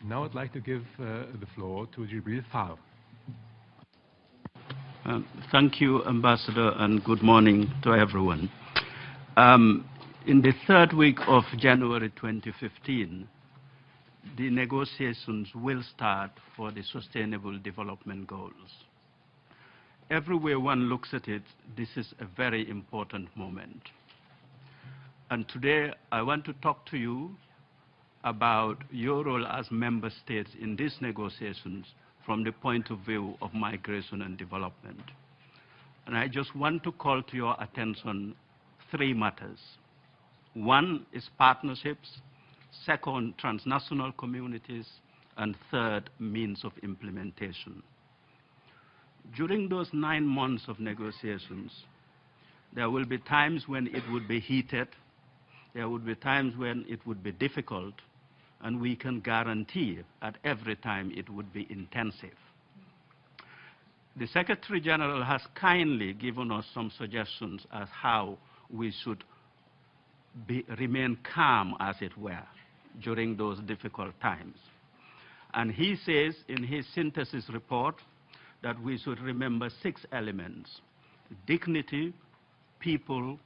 Now I'd like to give the floor to Gibril Faal. Thank you, Ambassador, and good morning to everyone. In the third week of January 2015, the negotiations will start for the Sustainable Development Goals. Everywhere one looks at it, this is a very important moment. And today, I want to talk to you about your role as member states in these negotiations from the point of view of migration and development. And I just want to call to your attention three matters. One is partnerships, second, transnational communities, and third, means of implementation. During those 9 months of negotiations, there will be times when it would be heated, there would be times when it would be difficult, and we can guarantee at every time it would be intensive. The Secretary General has kindly given us some suggestions as how we should remain calm, as it were, during those difficult times. And he says in his synthesis report that we should remember 6 elements: dignity, people,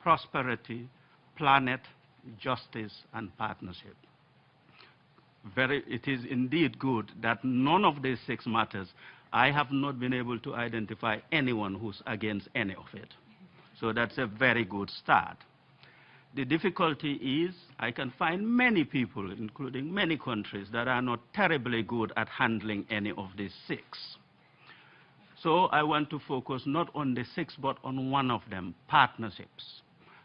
prosperity, planet, justice, and partnership. It is indeed good that none of these 6 matters, I have not been able to identify anyone who's against any of it. So that's a very good start. The difficulty is I can find many people, including many countries, that are not terribly good at handling any of these 6. So I want to focus not on the 6, but on one of them, partnerships,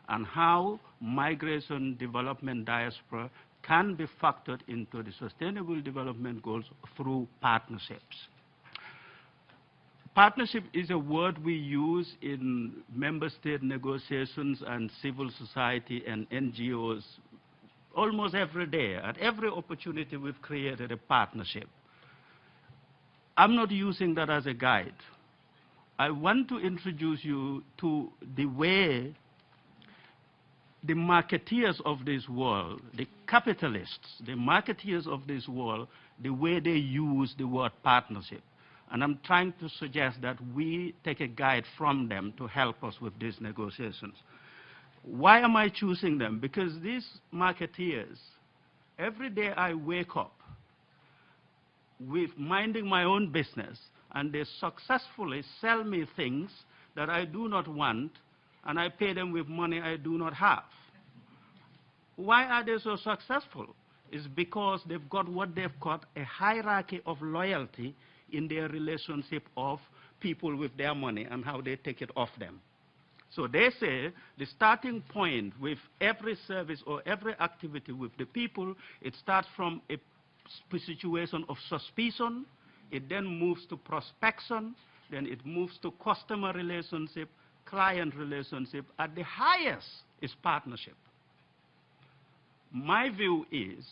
and how migration, development, diaspora can be factored into the Sustainable Development Goals through partnerships. Partnership is a word we use in member state negotiations and civil society and NGOs almost every day. At every opportunity, we've created a partnership. I'm not using that as a guide. I want to introduce you to the way the marketeers of this world, the capitalists, the marketeers of this world, the way they use the word partnership. And I'm trying to suggest that we take a guide from them to help us with these negotiations. Why am I choosing them? Because these marketeers, every day I wake up with minding my own business, and they successfully sell me things that I do not want, and I pay them with money I do not have. Why are they so successful? It's because they've got what they've got, a hierarchy of loyalty in their relationship of people with their money and how they take it off them. So they say the starting point with every service or every activity with the people, it starts from a situation of suspicion, it then moves to prospection, then it moves to customer relationship, client relationship. At the highest is partnership. My view is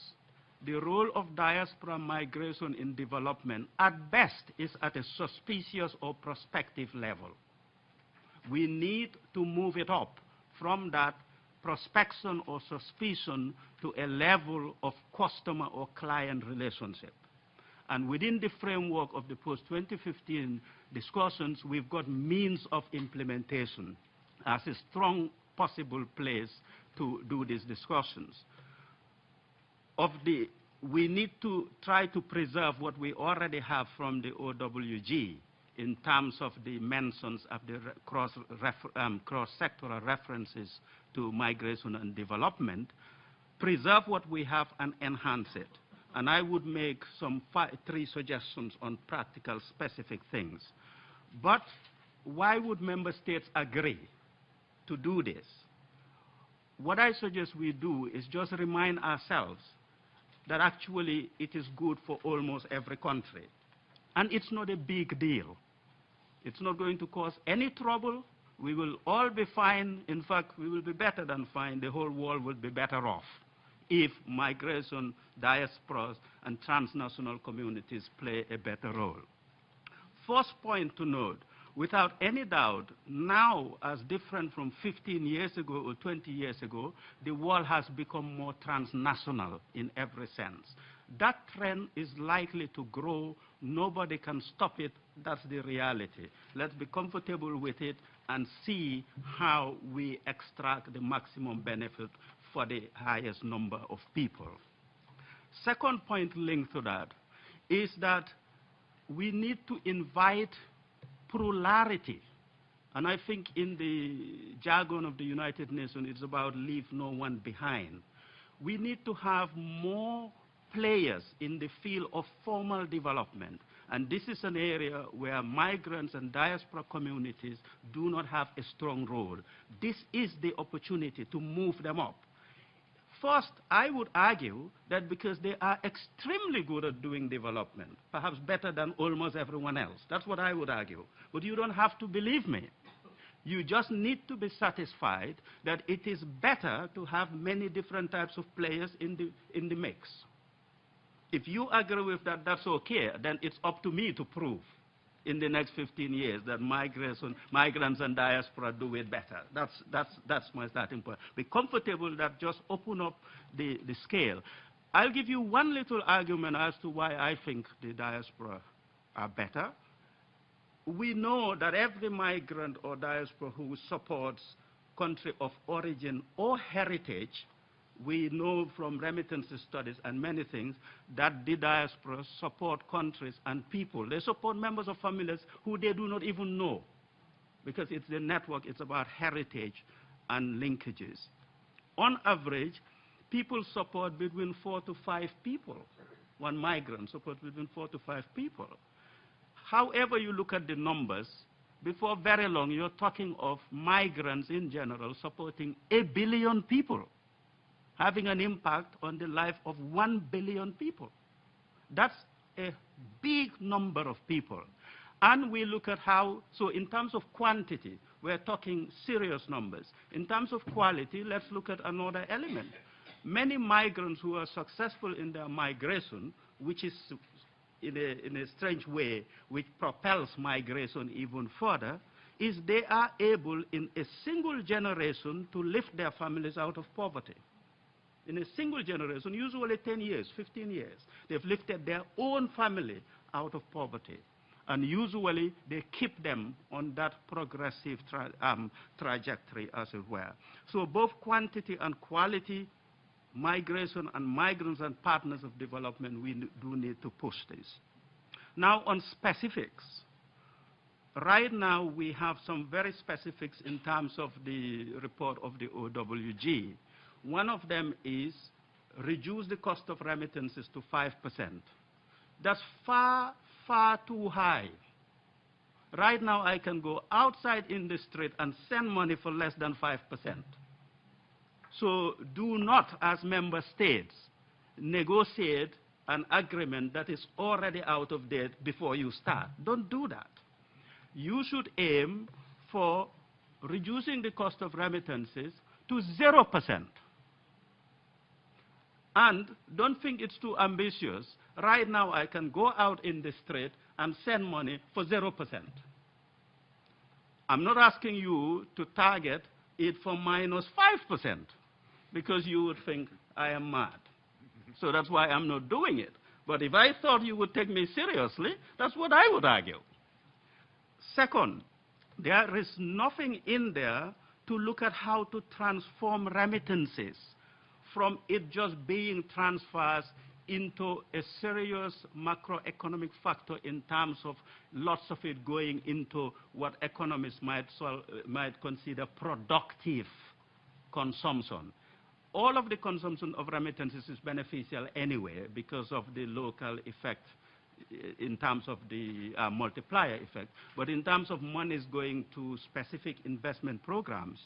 the role of diaspora migration in development at best is at a suspicious or prospective level. We need to move it up from that prospection or suspicion to a level of customer or client relationship. And within the framework of the post-2015 discussions, we've got means of implementation as a strong possible place to do these discussions. We need to try to preserve what we already have from the OWG in terms of the mentions of the cross-sectoral references to migration and development, preserve what we have and enhance it. And I would make some 3 suggestions on practical, specific things. But why would member states agree to do this? What I suggest we do is just remind ourselves that actually it is good for almost every country. And it's not a big deal. It's not going to cause any trouble. We will all be fine. In fact, we will be better than fine. The whole world will be better off if migration, diasporas, and transnational communities play a better role. First point to note, without any doubt, now, as different from 15 years ago or 20 years ago, the world has become more transnational in every sense. That trend is likely to grow. Nobody can stop it. That's the reality. Let's be comfortable with it and see how we extract the maximum benefit for the highest number of people. Second point linked to that is that we need to invite plurality. And I think in the jargon of the United Nations, it's about leave no one behind. We need to have more players in the field of formal development. And this is an area where migrants and diaspora communities do not have a strong role. This is the opportunity to move them up. First, I would argue that because they are extremely good at doing development, perhaps better than almost everyone else. That's what I would argue. But you don't have to believe me. You just need to be satisfied that it is better to have many different types of players in the mix. If you agree with that, that's okay. Then it's up to me to prove in the next 15 years that migrants and diaspora do it better. That's my starting point. Be comfortable that just open up the scale. I'll give you one little argument as to why I think the diaspora are better. We know that every migrant or diaspora who supports country of origin or heritage, we know from remittances studies and many things that the diaspora support countries and people. They support members of families who they do not even know, because it's the network, it's about heritage and linkages. On average, people support between 4 to 5 people. One migrant supports between 4 to 5 people. However you look at the numbers, before very long, you're talking of migrants in general supporting 1 billion people, having an impact on the life of 1 billion people. That's a big number of people. And we look at how, so in terms of quantity, we're talking serious numbers. In terms of quality, let's look at another element. Many migrants who are successful in their migration, which is in a strange way, which propels migration even further, is they are able in a single generation to lift their families out of poverty. In a single generation, usually 10 years, 15 years, they've lifted their own family out of poverty. And usually they keep them on that progressive trajectory, as it were. So both quantity and quality, migration and migrants and partners of development, we do need to push this. Now on specifics. Right now we have some very specifics in terms of the report of the OWG. One of them is reduce the cost of remittances to 5%. That's far, far too high. Right now I can go outside in the street and send money for less than 5%. So do not, as member states, negotiate an agreement that is already out of date before you start. Don't do that. You should aim for reducing the cost of remittances to 0%. And don't think it's too ambitious. Right now I can go out in the street and send money for 0%. I'm not asking you to target it for minus 5%, because you would think I am mad. So that's why I'm not doing it. But if I thought you would take me seriously, that's what I would argue. Second, there is nothing in there to look at how to transform remittances from it just being transfers into a serious macroeconomic factor in terms of lots of it going into what economists might consider productive consumption. All of the consumption of remittances is beneficial anyway because of the local effect in terms of the multiplier effect. But in terms of monies going to specific investment programs,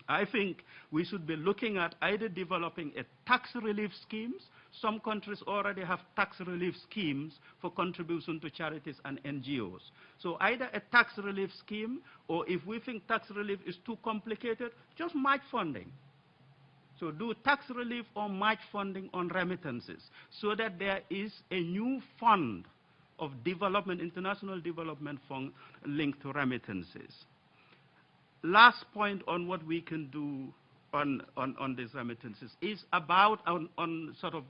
I think we should be looking at either developing a tax relief schemes. Some countries already have tax relief schemes for contribution to charities and NGOs. So either a tax relief scheme, or if we think tax relief is too complicated, just match funding. So do tax relief or match funding on remittances so that there is a new fund of development, international development fund linked to remittances. Last point on what we can do on these remittances is about on sort of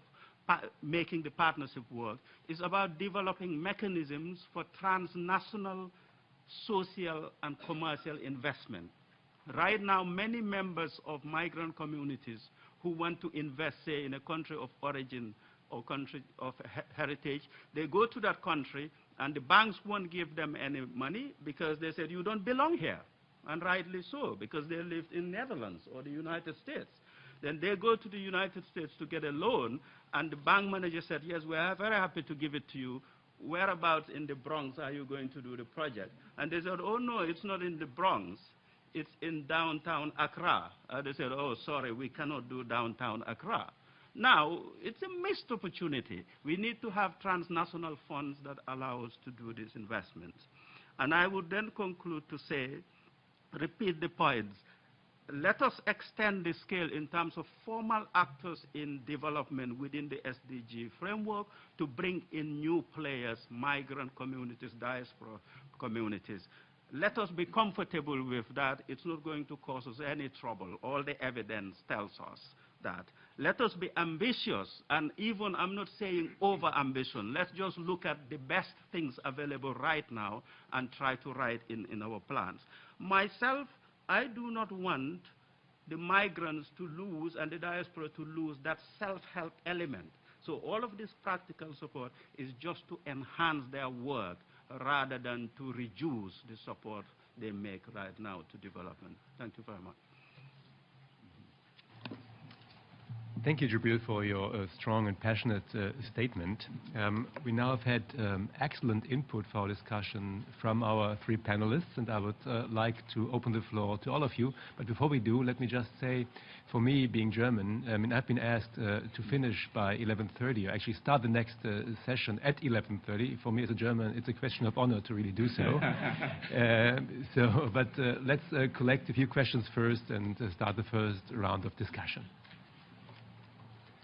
making the partnership work, is about developing mechanisms for transnational social and commercial investment. Right now, many members of migrant communities who want to invest, say, in a country of origin or country of heritage, they go to that country and the banks won't give them any money because they said, you don't belong here. And rightly so, because they lived in Netherlands or the United States. Then they go to the United States to get a loan, and the bank manager said, yes, we are very happy to give it to you. Whereabouts in the Bronx are you going to do the project? And they said, oh, no, it's not in the Bronx. It's in downtown Accra. They said, oh, sorry, we cannot do downtown Accra. Now, it's a missed opportunity. We need to have transnational funds that allow us to do these investments. And I would then conclude to say, repeat the points. Let us extend the scale in terms of formal actors in development within the SDG framework to bring in new players, migrant communities, diaspora communities. Let us be comfortable with that. It's not going to cause us any trouble. All the evidence tells us that. Let us be ambitious, and even, I'm not saying over-ambition. Let's just look at the best things available right now and try to write in our plans. Myself, I do not want the migrants to lose and the diaspora to lose that self-help element. So all of this practical support is just to enhance their work rather than to reduce the support they make right now to development. Thank you very much. Thank you, Gibril, for your strong and passionate statement. We now have had excellent input for our discussion from our three panelists, and I would like to open the floor to all of you. But before we do, let me just say, for me, being German, I mean, I've been asked to finish by 11:30, or actually start the next session at 11:30. For me as a German, it's a question of honor to really do so. But let's collect a few questions first and start the first round of discussion.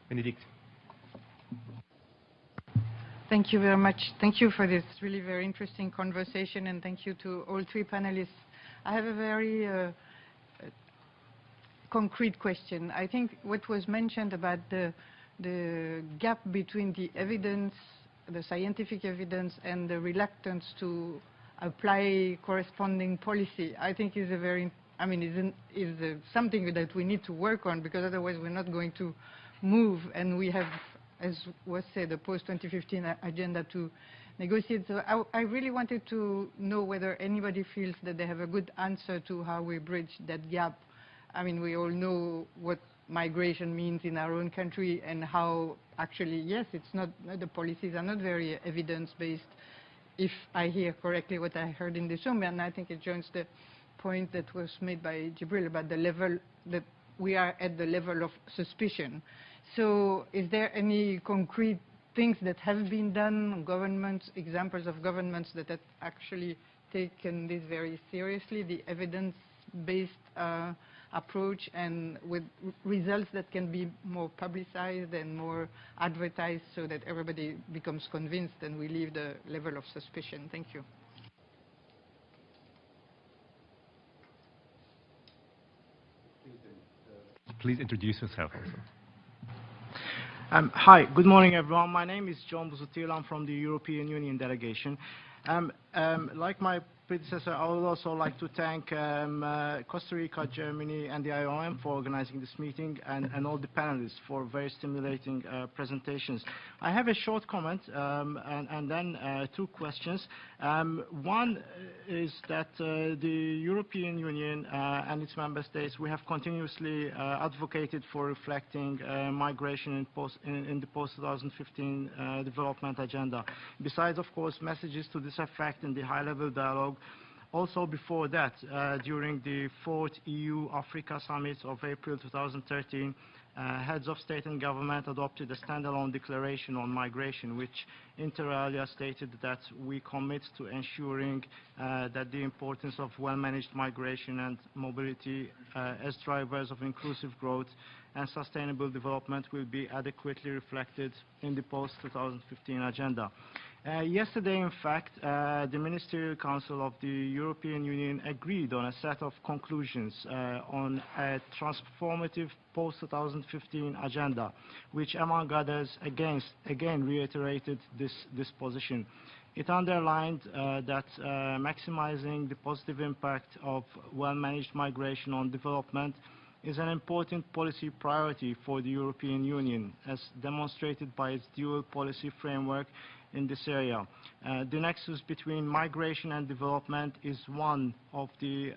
Benedict. Thank you very much. Thank you for this really very interesting conversation, and thank you to all three panelists. I have a very concrete question. I think what was mentioned about the gap between the evidence, the scientific evidence, and the reluctance to apply corresponding policy, I think is a very, I mean, is something that we need to work on, because otherwise we're not going to move, and we have, as was said, a post-2015 agenda to negotiate. So I really wanted to know whether anybody feels that they have a good answer to how we bridge that gap. I mean, we all know what migration means in our own country, and how actually, yes, it's not, the policies are not very evidence-based, if I hear correctly what I heard in the room, and I think it joins the point that was made by Gibril about the level that we are at the level of suspicion. So is there any concrete things that have been done, governments, examples of governments that have actually taken this very seriously, the evidence-based approach, and with results that can be more publicized and more advertised so that everybody becomes convinced and we leave the level of suspicion? Thank you. Please introduce yourself also. Hi, good morning everyone. My name is John Buzutil. I'm from the European Union delegation. Like my predecessor, I would also like to thank Costa Rica, Germany, and the IOM for organizing this meeting, and all the panelists for very stimulating presentations. I have a short comment and then two questions. One is that the European Union and its member states, we have continuously advocated for reflecting migration in the post-2015 development agenda. Besides, of course, messages to this effect in the high-level dialogue. Also before that, during the 4th EU-Africa Summit of April 2013, heads of state and government adopted a standalone declaration on migration, which inter alia stated that we commit to ensuring that the importance of well-managed migration and mobility as drivers of inclusive growth and sustainable development will be adequately reflected in the post-2015 agenda. Yesterday, in fact, the Ministerial Council of the European Union agreed on a set of conclusions on a transformative post-2015 agenda, which, among others, again reiterated this position. It underlined that maximizing the positive impact of well-managed migration on development is an important policy priority for the European Union, as demonstrated by its dual policy framework in this area. The nexus between migration and development is one of the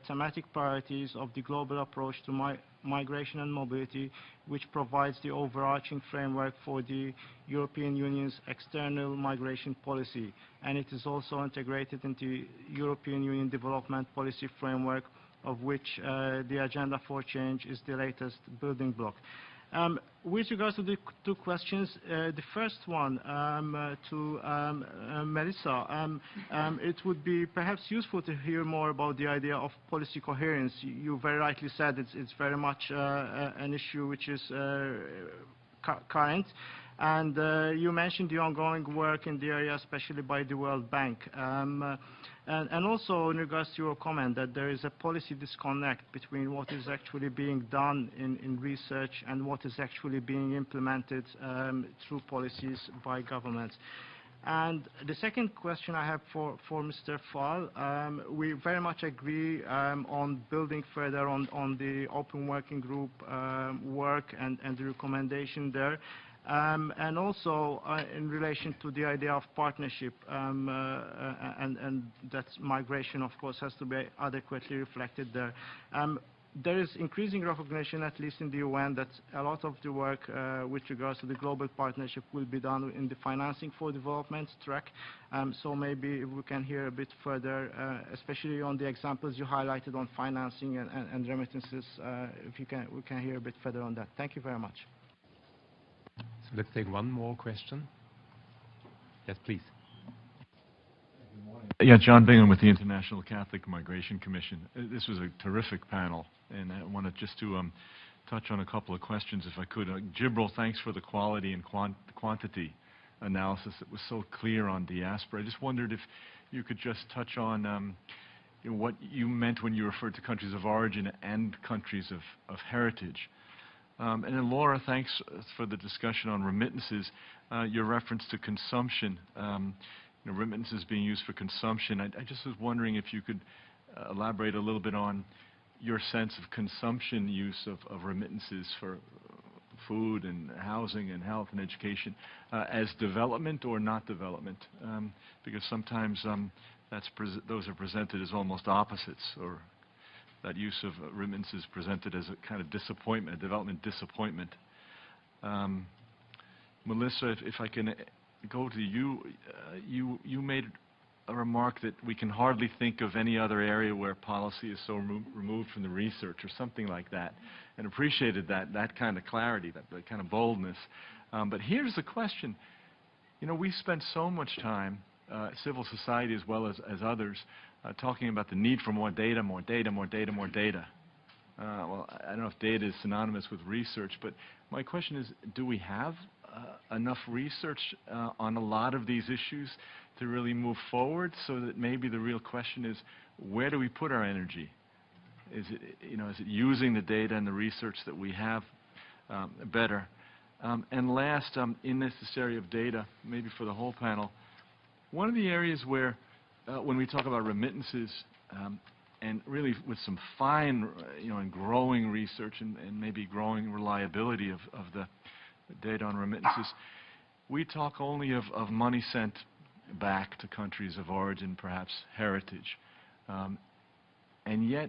thematic priorities of the global approach to migration and mobility, which provides the overarching framework for the European Union's external migration policy, and it is also integrated into European Union development policy framework, of which the Agenda for Change is the latest building block. With regards to the two questions, the first one to Melissa, it would be perhaps useful to hear more about the idea of policy coherence. You very rightly said it's very much an issue which is current, and you mentioned the ongoing work in the area, especially by the World Bank. And also in regards to your comment that there is a policy disconnect between what is actually being done in research and what is actually being implemented through policies by governments. And the second question I have for Mr. Faal, we very much agree on building further on the open working group work and the recommendation there. And also in relation to the idea of partnership, and that migration, of course, has to be adequately reflected there. There is increasing recognition, at least in the UN, that a lot of the work with regards to the global partnership will be done in the financing for development track. So maybe if we can hear a bit further, especially on the examples you highlighted on financing and remittances, if we can hear a bit further on that. Thank you very much. So let's take one more question. Yes, please. Good morning. Yeah, John Bingham with the International Catholic Migration Commission. This was a terrific panel, and I wanted just to touch on a couple of questions, if I could. Gibril, thanks for the quality and quantity analysis. It was so clear on diaspora. I just wondered if you could just touch on what you meant when you referred to countries of origin and countries of heritage. And then Laura, thanks for the discussion on remittances. Your reference to consumption, remittances being used for consumption. I just was wondering if you could elaborate a little bit on your sense of consumption use of remittances for food and housing and health and education as development or not development, because sometimes those are presented as almost opposites, or that use of remittances presented as a kind of disappointment, a development disappointment. Melissa, if I can go to you, you made a remark that we can hardly think of any other area where policy is so removed from the research, or something like that, and appreciated that kind of clarity, that kind of boldness. But here's the question. We spend so much time, civil society as well as others, talking about the need for more data, more data, more data, more data. Well, I don't know if data is synonymous with research, but my question is, do we have enough research on a lot of these issues to really move forward? So that maybe the real question is, where do we put our energy? Is it, is it using the data and the research that we have better? And last, in this area of data, maybe for the whole panel, one of the areas where when we talk about remittances, and really with some fine, and growing research and maybe growing reliability of the data on remittances, we talk only of money sent back to countries of origin, perhaps heritage, and yet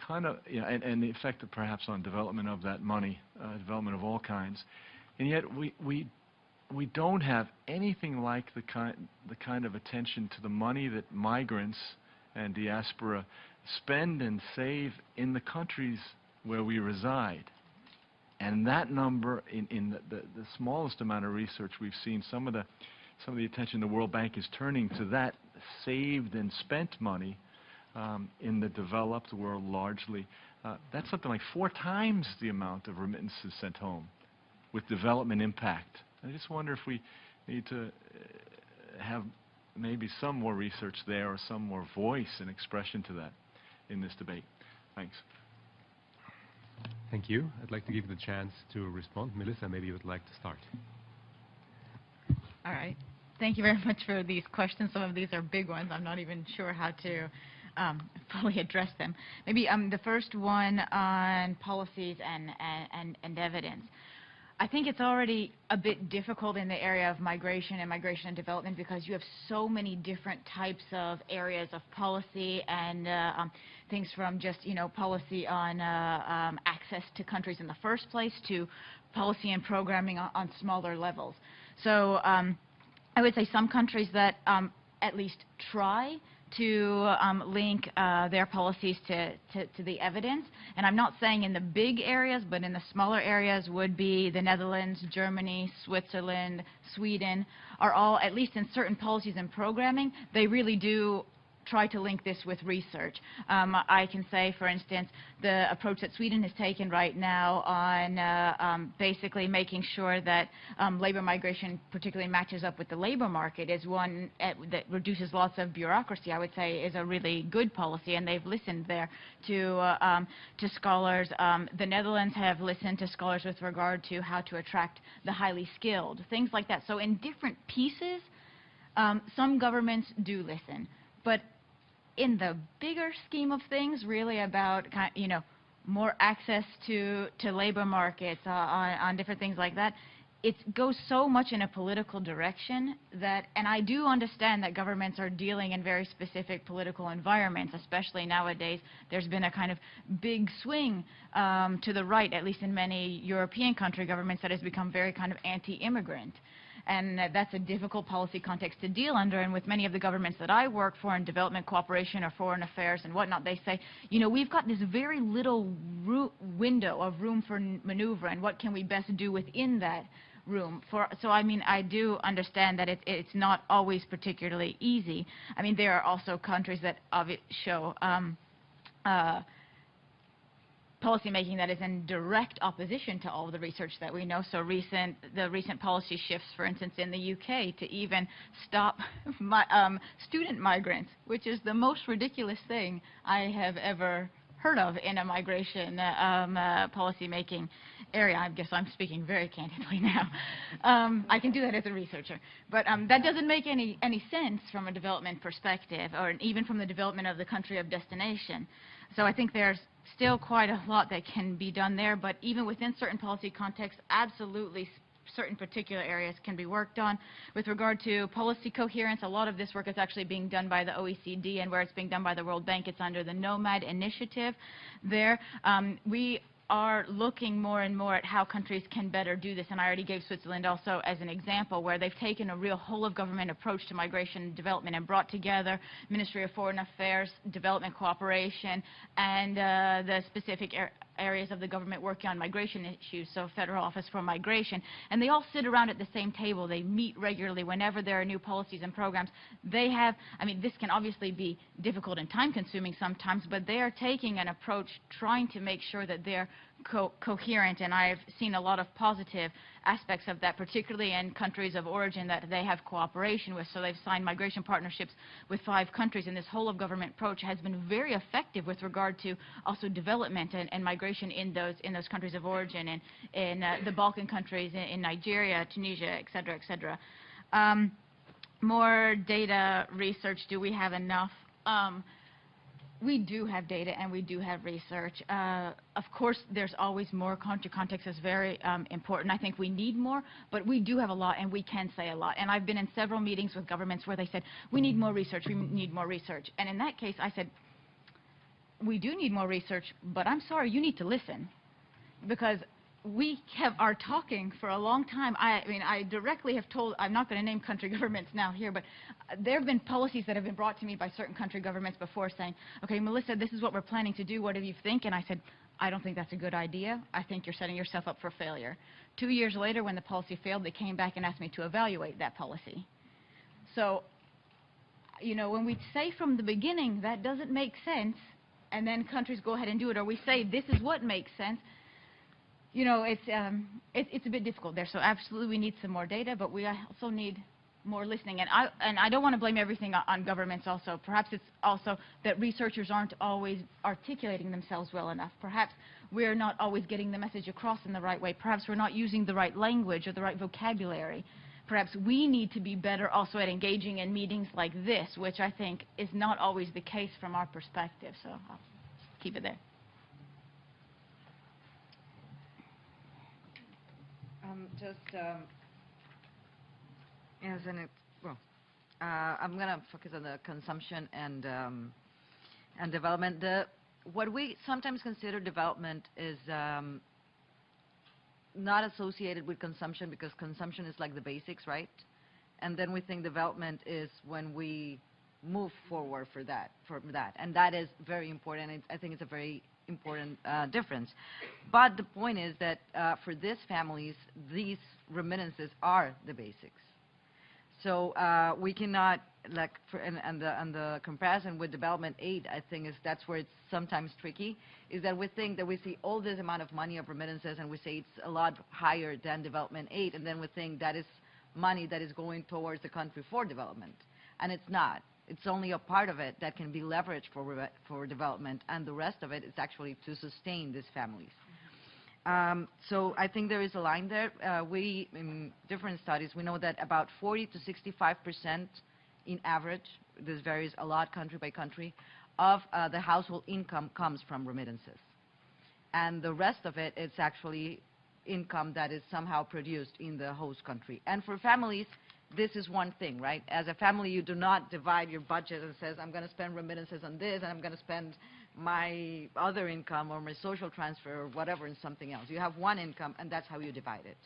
kind of, and the effect of perhaps on development of that money, development of all kinds, and yet we don't have anything like the kind of attention to the money that migrants and diaspora spend and save in the countries where we reside. And that number, in the smallest amount of research we've seen, some of the attention the World Bank is turning to that saved and spent money in the developed world largely, that's something like 4 times the amount of remittances sent home with development impact. I just wonder if we need to have maybe some more research there or some more voice and expression to that in this debate. Thanks. Thank you. I'd like to give you the chance to respond. Melissa, maybe you would like to start. All right. Thank you very much for these questions. Some of these are big ones. I'm not even sure how to fully address them. Maybe the first one on policies and evidence. I think it's already a bit difficult in the area of migration and development because you have so many different types of areas of policy and things from just, policy on access to countries in the first place to policy and programming on smaller levels. So I would say some countries that at least try to link their policies to the evidence. And I'm not saying in the big areas, but in the smaller areas would be the Netherlands, Germany, Switzerland, Sweden, are all, at least in certain policies and programming, they really do try to link this with research. I can say, for instance, the approach that Sweden has taken right now on basically making sure that labor migration particularly matches up with the labor market is one that reduces lots of bureaucracy, I would say, is a really good policy, and they've listened there to scholars. The Netherlands have listened to scholars with regard to how to attract the highly skilled, things like that. So in different pieces, some governments do listen, but in the bigger scheme of things, really about more access to labor markets on different things like that, it goes so much in a political direction that, and I do understand that governments are dealing in very specific political environments, especially nowadays. There's been a kind of big swing to the right, at least in many European country governments, that has become very kind of anti-immigrant. And that's a difficult policy context to deal under. And with many of the governments that I work for in development cooperation or foreign affairs and whatnot, they say, we've got this very little window of room for maneuver, and what can we best do within that room? So I mean, I do understand that it's not always particularly easy. I mean, there are also countries that show policy making that is in direct opposition to all of the research that we know. So the recent policy shifts, for instance, in the UK to even stop student migrants, which is the most ridiculous thing I have ever heard of in a migration policy making area. I guess I'm speaking very candidly now. I can do that as a researcher. But that doesn't make any sense from a development perspective, or even from the development of the country of destination. So I think there's still quite a lot that can be done there, but even within certain policy contexts, absolutely certain particular areas can be worked on. With regard to policy coherence, a lot of this work is actually being done by the OECD, and where it's being done by the World Bank, it's under the NOMAD initiative there. We are looking more and more at how countries can better do this, and I already gave Switzerland also as an example, where they've taken a real whole-of-government approach to migration and development and brought together Ministry of Foreign Affairs, Development Cooperation, and the specific areas of the government working on migration issues, so Federal Office for Migration, and they all sit around at the same table. They meet regularly whenever there are new policies and programs. They have, I mean, this can obviously be difficult and time-consuming sometimes, but they are taking an approach trying to make sure that they're coherent, and I've seen a lot of positive aspects of that, particularly in countries of origin that they have cooperation with. So they've signed migration partnerships with 5 countries, and this whole-of-government approach has been very effective with regard to also development and migration in those countries of origin, and in the Balkan countries, in Nigeria, Tunisia, et cetera, et cetera. More data research. Do we have enough? We do have data and we do have research. Of course, there's always more. Context is very important. I think we need more, but we do have a lot and we can say a lot. And I've been in several meetings with governments where they said, we need more research, we need more research. And in that case, I said, we do need more research, but I'm sorry, you need to listen. Because we are talking for a long time. I mean, I directly have told, I'm not going to name country governments now here, but there have been policies that have been brought to me by certain country governments before saying, okay, Melissa, this is what we're planning to do. What do you think? And I said, I don't think that's a good idea. I think you're setting yourself up for failure. 2 years later, when the policy failed, they came back and asked me to evaluate that policy. So, you know, when we say from the beginning that doesn't make sense, and then countries go ahead and do it, or we say this is what makes sense, you know, it's a bit difficult there. So absolutely we need some more data, but we also need more listening. And I don't want to blame everything on governments also. Perhaps it's also that researchers aren't always articulating themselves well enough. Perhaps we're not always getting the message across in the right way. Perhaps we're not using the right language or the right vocabulary. Perhaps we need to be better also at engaging in meetings like this, which I think is not always the case from our perspective. So I'll keep it there. I'm going to focus on the consumption and development. What we sometimes consider development is not associated with consumption, because consumption is like the basics, right? And then we think development is when we move forward from that. And that is very important. I think it's a very important difference. But the point is that for these families, these remittances are the basics. So we cannot, like, and the comparison with development aid, I think that's where it's sometimes tricky, is that we think that we see all this amount of money of remittances and we say it's a lot higher than development aid, and then we think that is money that is going towards the country for development. And it's not. It's only a part of it that can be leveraged for development, and the rest of it is actually to sustain these families. So I think there is a line there. In different studies, we know that about 40 to 65% in average, this varies a lot country by country, of the household income comes from remittances. And the rest of it is actually income that is somehow produced in the host country. And for families, this is one thing, right? As a family, you do not divide your budget and says, I'm going to spend remittances on this, and I'm going to spend my other income or my social transfer or whatever in something else. You have one income, and that's how you divide it.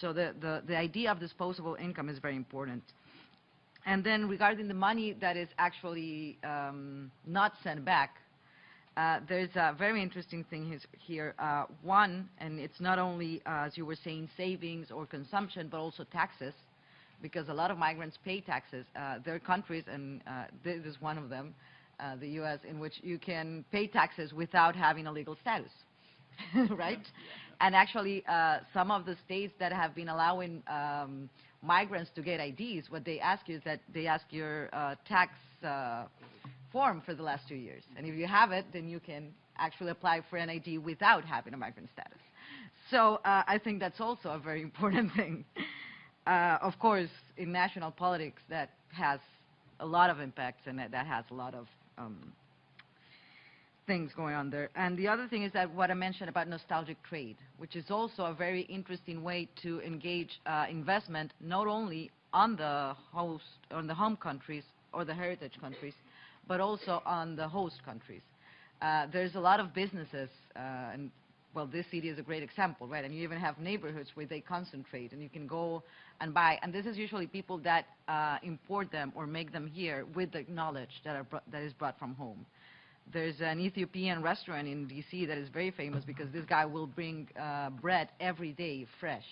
So the idea of disposable income is very important. And then regarding the money that is actually not sent back, there's a very interesting thing here. One, and it's not only, as you were saying, savings or consumption, but also taxes, because a lot of migrants pay taxes. There are countries, and this is one of them, the U.S., in which you can pay taxes without having a legal status, right? And actually, some of the states that have been allowing migrants to get IDs, what they ask you is that they ask your tax form for the last 2 years. And if you have it, then you can actually apply for an ID without having a migrant status. So I think that's also a very important thing. Of course, in national politics, that has a lot of impacts, and that has a lot of things going on there. And the other thing is that what I mentioned about nostalgic trade, which is also a very interesting way to engage investment, not only on the home countries or the heritage countries, but also on the host countries. There's a lot of businesses, and well, this city is a great example, right? And you even have neighborhoods where they concentrate, and you can go and buy. And this is usually people that import them or make them here with the knowledge that is brought from home. There's an Ethiopian restaurant in D.C. that is very famous because this guy will bring bread every day, fresh,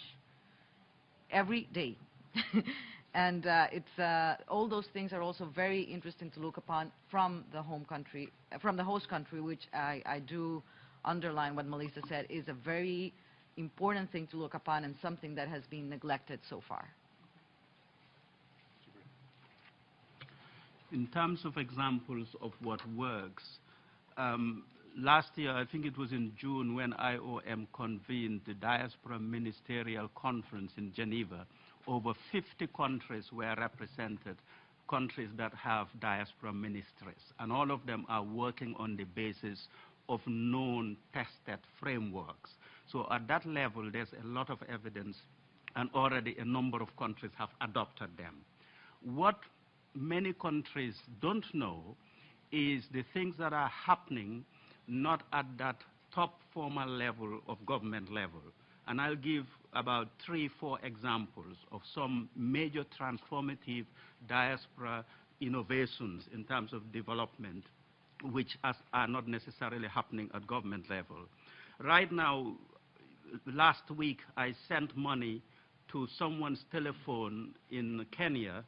every day. And all those things are also very interesting to look upon from the home country, from the host country, which I do underline what Melissa said is a very important thing to look upon and something that has been neglected so far. In terms of examples of what works, last year, I think it was in June, when IOM convened the Diaspora Ministerial Conference in Geneva, over 50 countries were represented, countries that have diaspora ministries, and all of them are working on the basis of known tested frameworks. So at that level, there's a lot of evidence, and already a number of countries have adopted them. What many countries don't know is the things that are happening not at that top formal level of government level. And I'll give about 3, 4 examples of some major transformative diaspora innovations in terms of development, which are not necessarily happening at government level. Right now, last week, I sent money to someone's telephone in Kenya,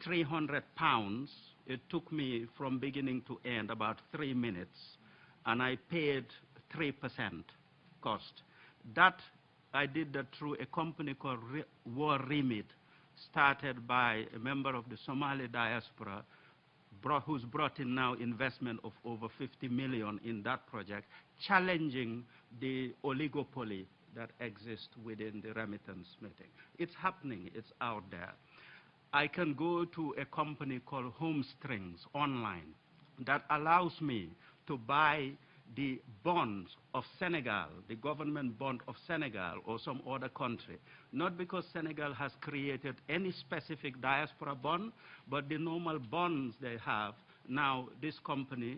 £300. It took me from beginning to end about 3 minutes, and I paid 3% cost. I did that through a company called War Remit, started by a member of the Somali diaspora, who's brought in now investment of over 50 million in that project, challenging the oligopoly that exists within the remittance meeting. It's happening, it's out there. I can go to a company called Homestrings online that allows me to buy the bonds of Senegal, the government bond of Senegal or some other country, not because Senegal has created any specific diaspora bond, but the normal bonds they have. Now this company,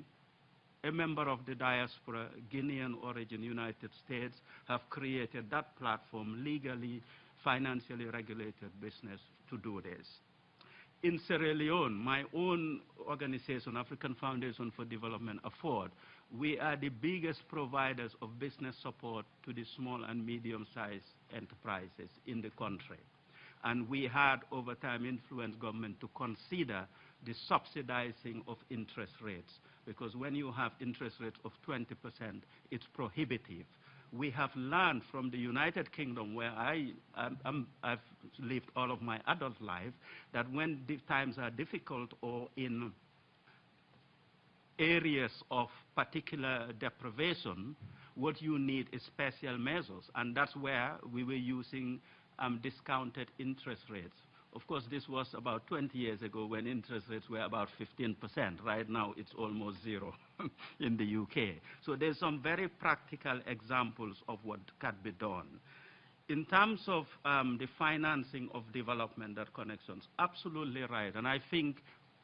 a member of the diaspora, Guinean origin, United States, have created that platform, legally, financially regulated business to do this. In Sierra Leone, my own organization, African Foundation for Development, AFFORD, we are the biggest providers of business support to the small and medium-sized enterprises in the country. And we had, over time, influenced government to consider the subsidizing of interest rates, because when you have interest rates of 20%, it's prohibitive. We have learned from the United Kingdom, where I've lived all of my adult life, that when the times are difficult or in areas of particular deprivation, what you need is special measures. And that's where we were using discounted interest rates. Of course, this was about 20 years ago when interest rates were about 15%. Right now, it's almost zero in the UK. So there's some very practical examples of what can be done. In terms of the financing of development, that connections, absolutely right. And I think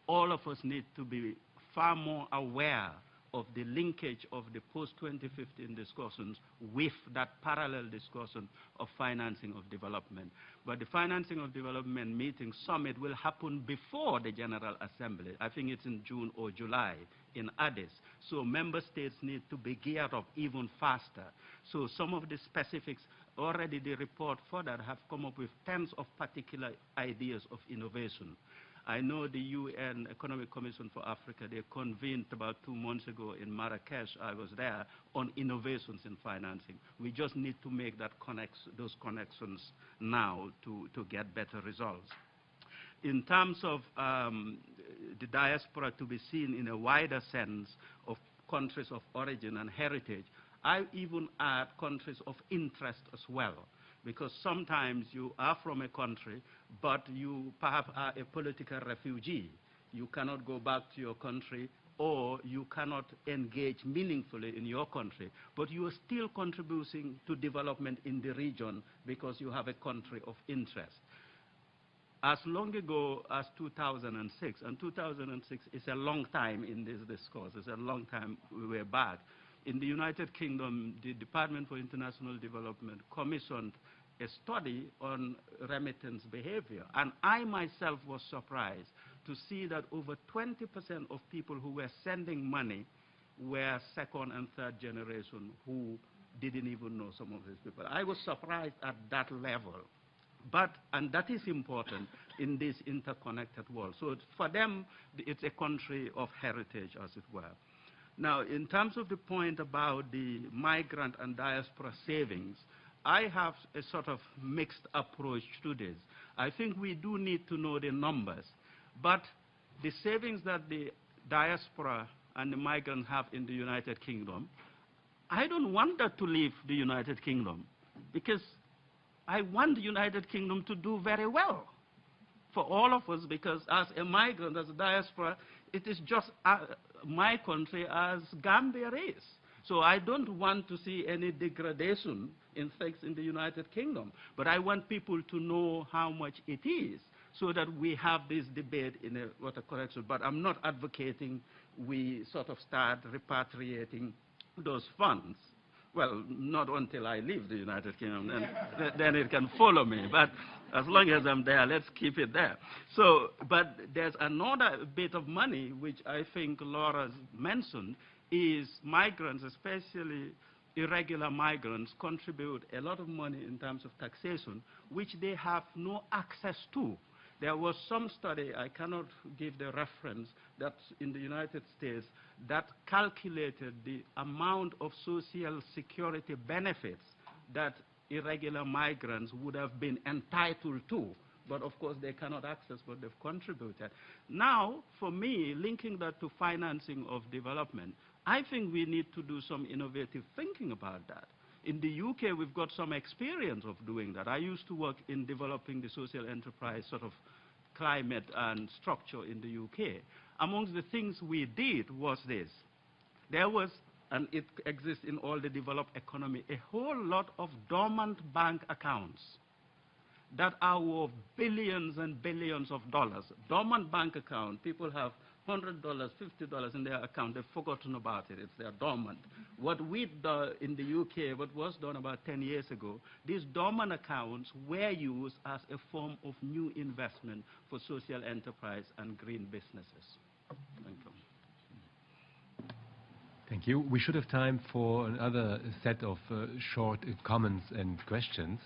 all of us need to be far more aware of the linkage of the post-2015 discussions with that parallel discussion of financing of development. But the financing of development meeting summit will happen before the General Assembly. I think it's in June or July in Addis. So member states need to be geared up even faster. So some of the specifics, already the report for that have come up with tens of particular ideas of innovation. I know the UN Economic Commission for Africa, they convened about 2 months ago in Marrakesh, I was there, on innovations in financing. We just need to make those connections now to get better results. In terms of the diaspora to be seen in a wider sense of countries of origin and heritage, I even add countries of interest as well. Because sometimes you are from a country, but you perhaps are a political refugee. You cannot go back to your country, or you cannot engage meaningfully in your country, but you are still contributing to development in the region because you have a country of interest. As long ago as 2006, and 2006 is a long time in this discourse, it's a long time we were back. In the United Kingdom, the Department for International Development commissioned a study on remittance behavior. And I myself was surprised to see that over 20% of people who were sending money were second and third generation who didn't even know some of these people. I was surprised at that level. But, and that is important in this interconnected world. So for them, it's a country of heritage, as it were. Now, in terms of the point about the migrant and diaspora savings, I have a sort of mixed approach to this. I think we do need to know the numbers, but the savings that the diaspora and the migrants have in the United Kingdom, I don't want that to leave the United Kingdom, because I want the United Kingdom to do very well for all of us, because as a migrant, as a diaspora, it is just my country as Gambia is. So I don't want to see any degradation in things in the United Kingdom. But I want people to know how much it is, so that we have this debate in a water correction. But I'm not advocating we sort of start repatriating those funds. Well, not until I leave the United Kingdom, then it can follow me. But as long as I'm there, let's keep it there. So, but there's another bit of money, which I think Laura's mentioned, is migrants, especially irregular migrants, contribute a lot of money in terms of taxation, which they have no access to. There was some study, I cannot give the reference, that's in the United States, that calculated the amount of social security benefits that irregular migrants would have been entitled to. But of course, they cannot access what they've contributed. Now, for me, linking that to financing of development, I think we need to do some innovative thinking about that. In the UK, we've got some experience of doing that. I used to work in developing the social enterprise sort of climate and structure in the UK. Amongst the things we did was this. There was, and it exists in all the developed economy, a whole lot of dormant bank accounts that are worth billions and billions of dollars. Dormant bank account, people have $100, $50 in their account, they've forgotten about it, it's their dormant. What we've done in the UK, what was done about 10 years ago, these dormant accounts were used as a form of new investment for social enterprise and green businesses. Thank you. Thank you. We should have time for another set of short comments and questions.